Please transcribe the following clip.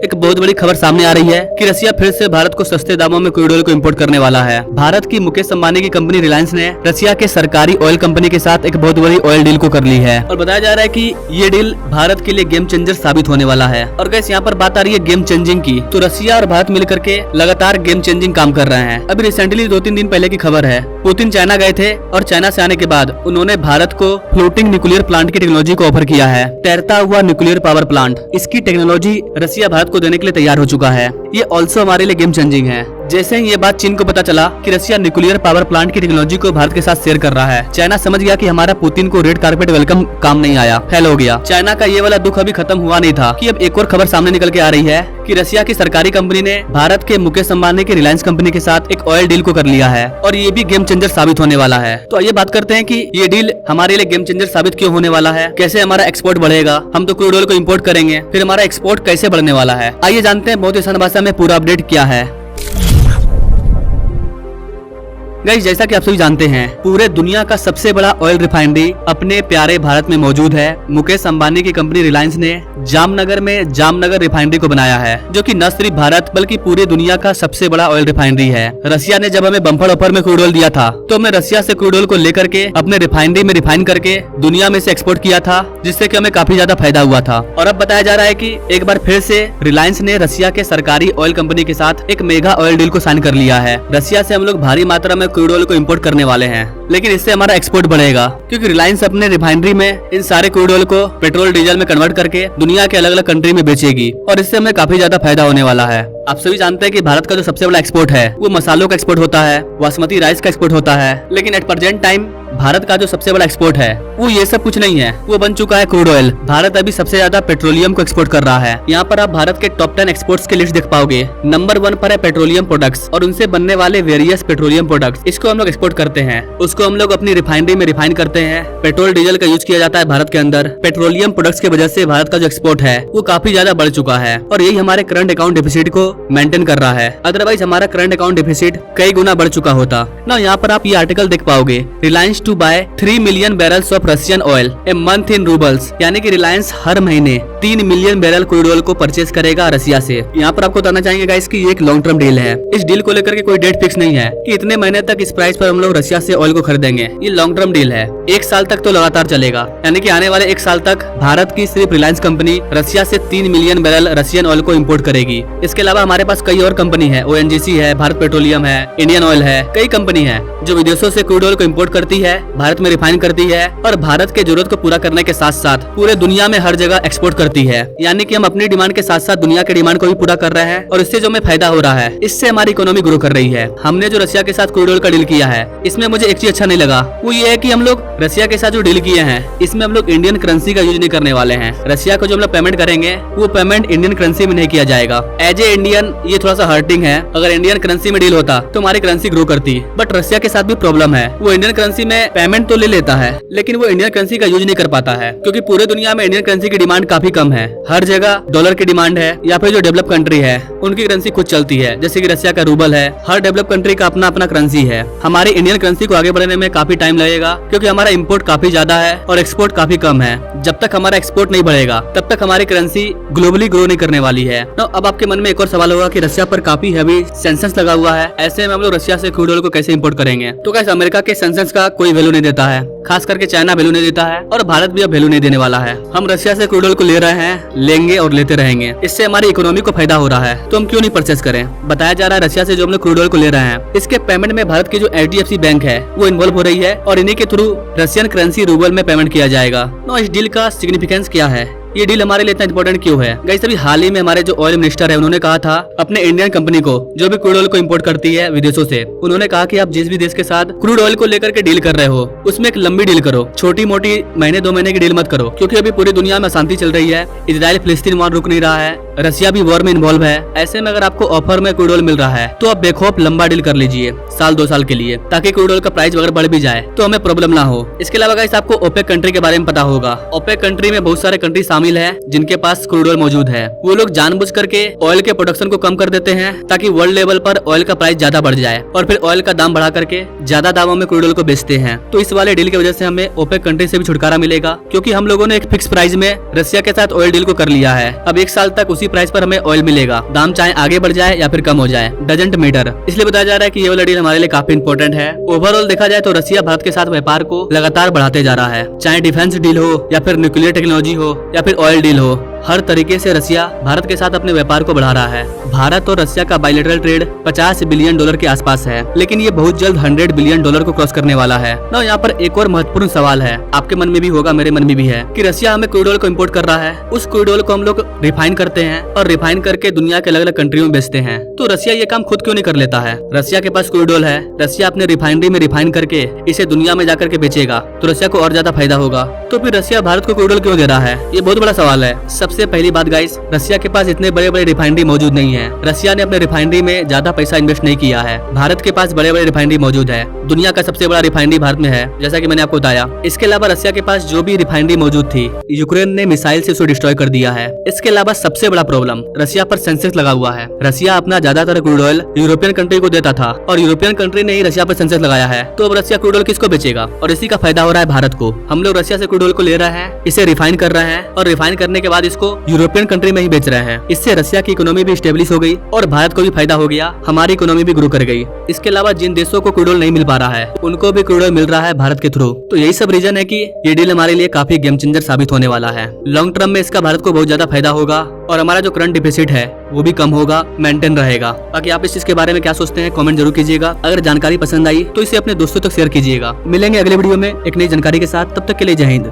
एक बहुत बड़ी खबर सामने आ रही है कि रसिया फिर से भारत को सस्ते दामों में क्रूड ऑयल को इंपोर्ट करने वाला है। भारत की मुकेश अंबानी की कंपनी रिलायंस ने रसिया के सरकारी ऑयल कंपनी के साथ एक बहुत बड़ी ऑयल डील को कर ली है और बताया जा रहा है कि ये डील भारत के लिए गेम चेंजर साबित होने वाला है। और गाइस यहाँ पर बात आ रही है गेम चेंजिंग की, तो रसिया और भारत मिलकर के लगातार गेम चेंजिंग काम कर रहे हैं। अभी रिसेंटली 2-3 दिन पहले की खबर है, पुतिन चाइना गए थे और चाइना से आने के बाद उन्होंने भारत को फ्लोटिंग न्यूक्लियर प्लांट की टेक्नोलॉजी को ऑफर किया है। तैरता हुआ न्यूक्लियर पावर प्लांट, इसकी टेक्नोलॉजी रसिया भारत को देने के लिए तैयार हो चुका है। ये ऑल्सो हमारे लिए गेम चेंजिंग है। जैसे ही ये बात चीन को पता चला कि रसिया न्यूक्लियर पावर प्लांट की टेक्नोलॉजी को भारत के साथ शेयर कर रहा है, चाइना समझ गया कि हमारा पुतिन को रेड कारपेट वेलकम काम नहीं आया, फेल हो गया। चाइना का ये वाला दुख अभी खत्म हुआ नहीं था कि अब एक और खबर सामने निकल के आ रही है कि रसिया की सरकारी कंपनी ने भारत के मुकेश अंबानी की रिलायंस कंपनी के साथ एक ऑयल डील को कर लिया है और ये भी गेम चेंजर साबित होने वाला है। तो आइए बात करते हैं कि ये डील हमारे लिए गेम चेंजर साबित क्यों होने वाला है, कैसे हमारा एक्सपोर्ट बढ़ेगा, हम तो क्रूड ऑयल को इम्पोर्ट करेंगे, फिर हमारा एक्सपोर्ट कैसे बढ़ने वाला है। आइए जानते हैं बहुत ही आसान भाषा में पूरा अपडेट क्या है। गाइस जैसा कि आप सभी जानते हैं, पूरे दुनिया का सबसे बड़ा ऑयल रिफाइनरी अपने प्यारे भारत में मौजूद है। मुकेश अंबानी की कंपनी रिलायंस ने जामनगर में जामनगर रिफाइनरी को बनाया है, जो कि न सिर्फ भारत बल्कि पूरी दुनिया का सबसे बड़ा ऑयल रिफाइनरी है। रसिया ने जब हमें बम्पर ऑफर में क्रूड ऑयल दिया था, तो हमें रसिया से क्रूड ऑयल को लेकर के अपने रिफाइनरी में रिफाइन करके दुनिया में से एक्सपोर्ट किया था, जिससे कि हमें काफी ज्यादा फायदा हुआ था। और अब बताया जा रहा है कि एक बार फिर से रिलायंस ने रसिया के सरकारी ऑयल कंपनी के साथ एक मेगा ऑयल डील को साइन कर लिया है। रसिया से हम लोग भारी मात्रा में क्रूड ऑयल को इंपोर्ट करने वाले हैं, लेकिन इससे हमारा एक्सपोर्ट बढ़ेगा, क्योंकि रिलायंस अपने रिफाइनरी में इन सारे क्रूड ऑयल को पेट्रोल डीजल में कन्वर्ट करके दुनिया के अलग अलग कंट्री में बेचेगी और इससे हमें काफी ज्यादा फायदा होने वाला है। आप सभी जानते हैं कि भारत का जो सबसे बड़ा एक्सपोर्ट है वो मसालों का एक्सपोर्ट होता है, बासमती राइस का एक्सपोर्ट होता है, लेकिन एट प्रेजेंट टाइम भारत का जो सबसे बड़ा एक्सपोर्ट है वो ये सब कुछ नहीं है, वो बन चुका है क्रूड ऑयल। भारत अभी सबसे ज्यादा पेट्रोलियम को एक्सपोर्ट कर रहा है। यहाँ पर आप भारत के टॉप 10 एक्सपोर्ट्स की लिस्ट देख पाओगे। नंबर 1 पर है पेट्रोलियम प्रोडक्ट्स और उनसे बनने वाले वेरियस पेट्रोलियम प्रोडक्ट्स, इसको हम लोग एक्सपोर्ट करते हैं, उसको हम लोग अपनी रिफाइनरी में रिफाइन करते हैं। पेट्रोल डीजल का यूज किया जाता है भारत के अंदर। पेट्रोलियम प्रोडक्ट्स की वजह से भारत का जो एक्सपोर्ट है वो काफी ज्यादा बढ़ चुका है और यही हमारे करंट अकाउंट डिफिसिट को मेंटेन कर रहा है। अदरवाइज हमारा करंट अकाउंट डिफिसिट कई गुना बढ़ चुका होता ना। यहाँ पर आप ये आर्टिकल देख पाओगे, Reliance to buy 3 million barrels of Russian oil a month in roubles, यानी कि रिलायंस हर महीने 3 मिलियन बैरल क्रूड ऑयल को परचेज करेगा रसिया से। यहाँ पर आपको बताना चाहेंगे गाइस कि ये एक लॉन्ग टर्म डील है। इस डील को लेकर के कोई डेट फिक्स नहीं है कि इतने महीने तक इस प्राइस पर हम लोग रसिया से ऑयल को खरीदेंगे। ये लॉन्ग टर्म डील है, 1 साल तक तो लगातार चलेगा, यानी कि आने वाले 1 साल तक भारत की सिर्फ रिलायंस कंपनी रसिया से 3 मिलियन बैरल रशियन ऑयल को इम्पोर्ट करेगी। इसके अलावा हमारे पास कई और कंपनी है, ONGC है, भारत पेट्रोलियम है, इंडियन ऑयल है, कई कंपनी है जो विदेशों से क्रूड ऑयल को इम्पोर्ट करती है, भारत में रिफाइन करती है और भारत के जरूरत को पूरा करने के साथ साथ पूरे दुनिया में हर जगह एक्सपोर्ट करती है। यानी कि हम अपनी डिमांड के साथ साथ दुनिया के डिमांड को भी पूरा कर रहे हैं और इससे जो हमें फायदा हो रहा है, इससे हमारी इकोनॉमी ग्रो कर रही है। हमने जो रसिया के साथ क्रूड ऑयल का डील किया है, इसमें मुझे एक चीज अच्छा नहीं लगा, वो ये है कि हम लोग रसिया के साथ जो डील किए हैं इसमें हम लोग इंडियन करेंसी का यूज नहीं करने वाले हैं। रसिया को जो हम लोग पेमेंट करेंगे वो पेमेंट इंडियन करेंसी में नहीं किया जाएगा। एज ए इंडियन ये थोड़ा सा हर्टिंग है। अगर इंडियन करेंसी में डील होता तो हमारी करेंसी ग्रो करती, बट रसिया के साथ भी प्रॉब्लम है, वो इंडियन करेंसी में पेमेंट तो ले लेता है लेकिन वो इंडियन करेंसी का यूज नहीं कर पाता है, क्योंकि पूरे दुनिया में इंडियन करेंसी की डिमांड काफी कम है। हर जगह डॉलर की डिमांड है या फिर जो डेवलप कंट्री है उनकी करेंसी खुद चलती है, जैसे कि रसिया का रूबल है। हर डेवलप कंट्री का अपना अपना करेंसी है। हमारी इंडियन करेंसी को आगे बढ़ने में काफी टाइम लगेगा, क्योंकि हमारा इंपोर्ट काफी ज्यादा है और एक्सपोर्ट काफी कम है। जब तक हमारा एक्सपोर्ट नहीं बढ़ेगा तब तक हमारी करेंसी ग्लोबली ग्रो नहीं करने वाली है। तो अब आपके मन में एक और सवाल होगा कि रसिया पर काफी हैवी सेंसस लगा हुआ है, ऐसे में हम लोग रसिया से क्रूड ऑयल को कैसे इंपोर्ट करेंगे। तो गाइस अमेरिका के सेंसस का कोई वैल्यू नहीं देता है, खास करके चाइना वैल्यू नहीं देता है और भारत भी अब वैल्यू नहीं देने वाला है। हम रसिया से क्रूड ऑयल को ले रहे हैं, लेंगे और लेते रहेंगे। इससे हमारी इकोनॉमी को फायदा हो रहा है, तो हम क्यों नहीं परचेस करें। बताया जा रहा है रसिया से जो हम लोग क्रूड ऑयल को ले रहे हैं, इसके पेमेंट में भारत की जो HDFC बैंक है वो इन्वॉल्व हो रही है और इन्हीं के थ्रू रशियन करेंसी रूबल में पेमेंट किया जाएगा। तो इस डील का सिग्निफिकेंस क्या है, ये डील हमारे लिए इतना इंपॉर्टेंट क्यों है। गाइस अभी हाल ही में हमारे जो ऑयल मिनिस्टर है उन्होंने कहा था अपने इंडियन कंपनी को जो भी क्रूड ऑयल को इंपोर्ट करती है विदेशों से, उन्होंने कहा कि आप जिस भी देश के साथ क्रूड ऑयल को लेकर के डील कर रहे हो उसमें एक लंबी डील करो, छोटी मोटी महीने 2 महीने की डील मत करो, क्योंकि अभी पूरी दुनिया में अशांति चल रही है। इजराइल फिलिस्तीन वॉर रुक नहीं रहा है, रसिया भी वॉर में इन्वॉल्व है। ऐसे में अगर आपको ऑफर में क्रूड ऑयल मिल रहा है तो आप बेखौफ लंबा डील कर लीजिए, 1-2 साल के लिए, ताकि क्रूड ऑयल का प्राइस अगर बढ़ भी जाए तो हमें प्रॉब्लम ना हो। इसके अलावा गाइस आपको ओपेक कंट्री के बारे में पता होगा। ओपेक कंट्री में बहुत सारे कंट्री शामिल है जिनके पास क्रूड ऑयल मौजूद है। वो लोग जानबूझ करके ऑयल के प्रोडक्शन को कम कर देते हैं ताकि वर्ल्ड लेवल पर ऑयल का प्राइस ज्यादा बढ़ जाए और फिर ऑयल का दाम बढ़ा करके ज्यादा दामों में क्रूड ऑयल को बेचते हैं। तो इस वाले डील की वजह से हमें ओपेक कंट्री से भी छुटकारा मिलेगा, क्योंकि हम लोगों ने एक फिक्स प्राइस में रसिया के साथ ऑयल डील को कर लिया है। अब 1 साल तक उसी प्राइस पर हमें ऑयल मिलेगा। दाम चाहे आगे बढ़ जाए या फिर कम हो जाए, डजंट मैटर। इसलिए बताया जा रहा है कि ये वाला डील हमारे लिए काफी इंपॉर्टेंट है। ओवरऑल देखा जाए तो रसिया भारत के साथ व्यापार को लगातार बढ़ाते जा रहा है, चाहे डिफेंस डील हो या फिर न्यूक्लियर टेक्नोलॉजी हो या फिर ऑयल डील हो। हर तरीके से रसिया भारत के साथ अपने व्यापार को बढ़ा रहा है। भारत और रसिया का बायलैटरल ट्रेड 50 बिलियन डॉलर के आसपास है, लेकिन ये बहुत जल्द 100 बिलियन डॉलर को क्रॉस करने वाला है। ना यहाँ पर एक और महत्वपूर्ण सवाल है, आपके मन में भी होगा, मेरे मन में भी है, कि रसिया हमें क्रूड ऑयल को इम्पोर्ट कर रहा है। उस क्रूड ऑयल को हम लोग रिफाइन करते हैं और रिफाइन करके दुनिया के अलग अलग कंट्रियों में बेचते हैं। तो रसिया ये काम खुद क्यों नहीं कर लेता है? रसिया के पास क्रूड ऑयल है, रसिया अपने रिफाइनरी में रिफाइन करके इसे दुनिया में जाकर के बेचेगा तो रसिया को और ज्यादा फायदा होगा। तो फिर रसिया भारत को क्रूड ऑयल क्यों दे रहा है? ये बहुत बड़ा सवाल है। सबसे पहली बात गाइस, रसिया के पास इतने बड़े बड़े रिफाइनरी मौजूद नहीं है। रसिया ने अपने रिफाइनरी में ज्यादा पैसा इन्वेस्ट नहीं किया है। भारत के पास बड़े बड़े रिफाइनरी मौजूद है, दुनिया का सबसे बड़ा रिफाइनरी भारत में है, जैसा कि मैंने आपको बताया। इसके अलावा रसिया के पास जो भी रिफाइनरी मौजूद थी, यूक्रेन ने मिसाइल से उसे डिस्ट्रॉय कर दिया है। इसके अलावा सबसे बड़ा प्रॉब्लम, रसिया पर सेंसेस लगा हुआ है। रसिया अपना ज्यादातर क्रूड ऑयल यूरोपियन कंट्री को देता था और यूरोपियन कंट्री ने ही रसिया पर सेंसेस लगाया है। तो अब रसिया क्रूड ऑयल किसको बेचेगा? और इसी का फायदा हो रहा है भारत को। हम लोग रसिया से क्रूड ऑयल को ले रहे हैं, इसे रिफाइन कर रहे हैं और रिफाइन करने के बाद इसको यूरोपियन कंट्री में ही बेच रहे हैं। इससे रसिया की इकोनॉमी भी स्टेब्लिश हो गई और भारत को भी फायदा हो गया, हमारी इकोनॉमी भी ग्रो कर गई। इसके अलावा जिन देशों को क्रूड ऑयल नहीं मिल पा रहा है, उनको भी क्रूड ऑयल मिल रहा है भारत के थ्रू। तो यही सब रीजन है कि ये डील हमारे लिए काफी गेम चेंजर साबित होने वाला है। लॉन्ग टर्म में इसका भारत को बहुत ज्यादा फायदा होगा और हमारा जो करंट डिफिसिट है वो भी कम होगा, मेंटेन रहेगा। बाकी आप इस चीज के बारे में क्या सोचते हैं, कमेंट जरूर कीजिएगा। अगर जानकारी पसंद आई तो इसे अपने दोस्तों तक शेयर कीजिएगा। मिलेंगे अगले वीडियो में एक नई जानकारी के साथ, तब तक के लिए जय हिंद।